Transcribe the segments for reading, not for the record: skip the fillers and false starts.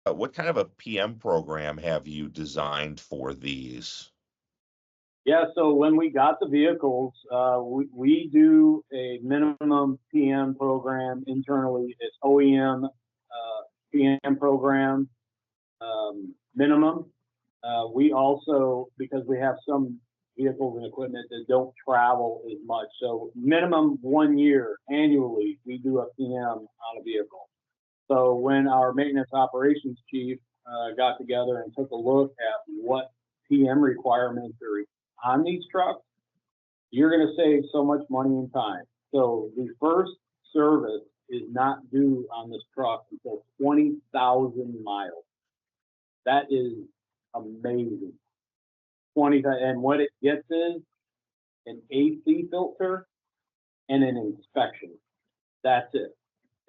What kind of a PM program have you designed for these? Yeah, so when we got the vehicles, we do a minimum PM program internally. It's OEM PM program minimum. We also, because we have some vehicles and equipment that don't travel as much, so minimum 1 year annually, we do a PM on a vehicle. So when our maintenance operations chief got together and took a look at what PM requirements are on these trucks, you're going to save so much money and time. So the first service is not due on this truck until 20,000 miles. That is amazing. 20, and what it gets is an AC filter and an inspection. That's it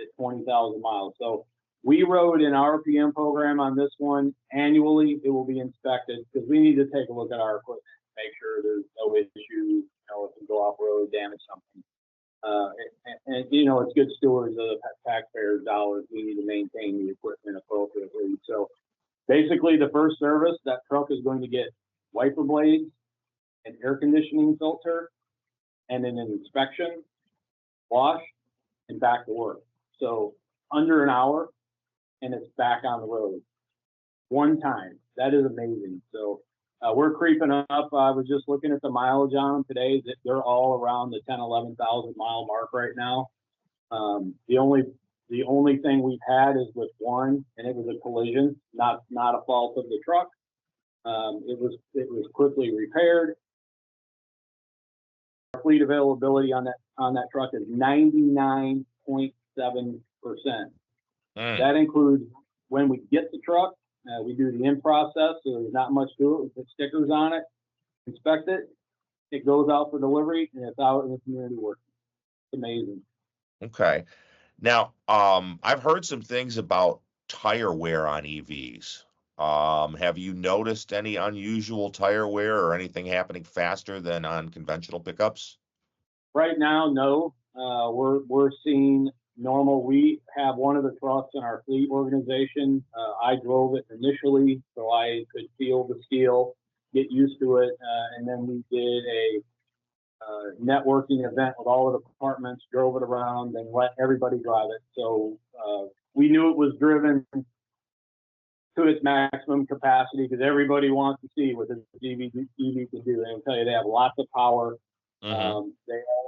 at 20,000 miles. So we wrote an RPM program on this one. Annually, it will be inspected because we need to take a look at our equipment, make sure there's no issues, if we go off road, damage something. It's good stewards of the taxpayers' dollars. We need to maintain the equipment appropriately. So basically, the first service, that truck is going to get wiper blades, an air conditioning filter, and then an inspection, wash, and back to work. So under an hour, and it's back on the road. One time. That is amazing. So we're creeping up. I was just looking at the mileage on them today. That they're all around the 10, 11,000 mile mark right now. The only thing we've had is with one, and it was a collision, not a fault of the truck. It was quickly repaired. Our fleet availability on that truck is 99.7%. That includes when we get the truck, we do the in process, so there's not much to it. We put stickers on it, inspect it, it goes out for delivery, and it's out in the community working. It's amazing. Okay. Now, I've heard some things about tire wear on EVs. Have you noticed any unusual tire wear or anything happening faster than on conventional pickups? Right now, no. We're seeing normal. We have one of the trucks in our fleet organization. I drove it initially, so I could feel the steel, get used to it, and then we did a networking event with all of the departments, drove it around, and let everybody drive it. So we knew it was driven to its maximum capacity because everybody wants to see what this EV can do. And I'll tell you, they have lots of power. They are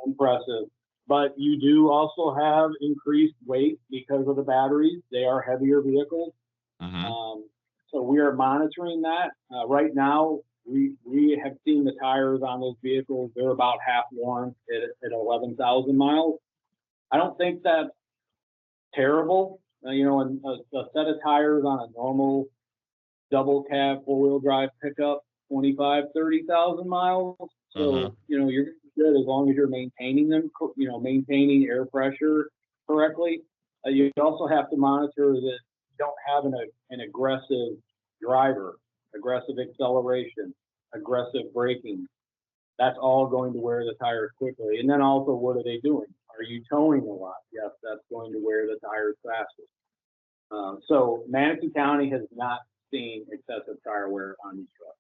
impressive. But you do also have increased weight because of the batteries. They are heavier vehicles. So we are monitoring that. Right now, we have seen the tires on those vehicles. They're about half worn at 11,000 miles. I don't think that's terrible. And a set of tires on a normal double cab 4-wheel drive pickup, 25, 30,000 miles. So, you're good as long as you're maintaining them, maintaining air pressure correctly. You also have to monitor that you don't have an aggressive driver, aggressive acceleration, aggressive braking. That's all going to wear the tires quickly. And then also, what are they doing? Are you towing a lot? Yes, that's going to wear the tires fastest. So Manatee County has not seen excessive tire wear on these trucks.